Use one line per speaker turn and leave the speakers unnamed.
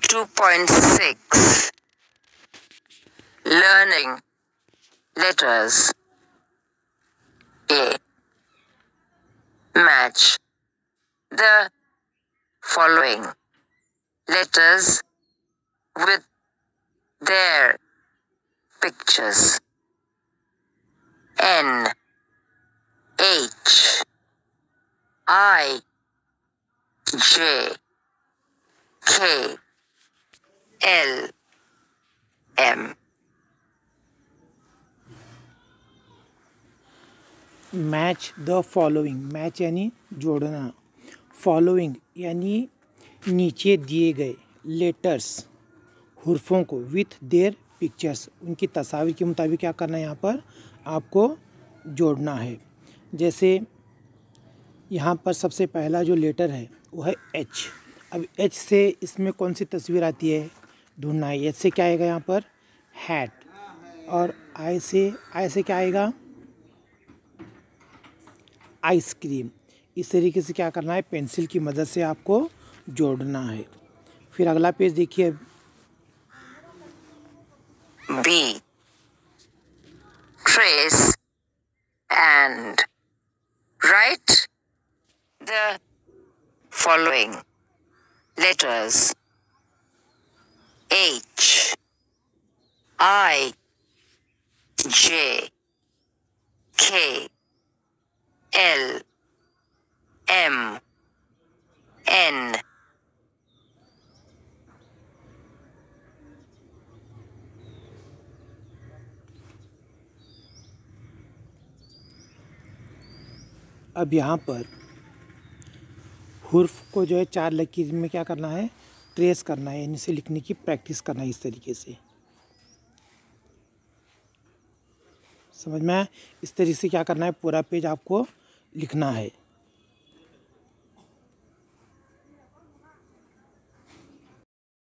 2.6 Learning letters. A. Match the following letters with their pictures. N, H, I, J, K, L, M.
Match the following, match यानी जोड़ना, following यानी नीचे दिए गए letters, हुर्फों को with their pictures, उनकी तस्वीर के मुताबिक क्या करना है, यहाँ पर आपको जोड़ना है। जैसे यहाँ पर सबसे पहला जो लेटर है वो है एच। अब एच से इसमें कौन सी तस्वीर आती है ढूंढना है। एच से क्या आएगा यहाँ पर हैट, और आई से क्या आएगा आइसक्रीम। इस तरीके से क्या करना है, पेंसिल की मदद से आपको जोड़ना है। फिर अगला पेज देखिए।
B. Trace and write the following letters. H, I, J, K, L, M, N.
अब यहाँ पर हुर्फ को जो है 4 लकीर में क्या करना है, ट्रेस करना है, यानी इसे लिखने की प्रैक्टिस करना है। इस तरीके से समझ में आया। इस तरीके से क्या करना है, पूरा पेज आपको लिखना है।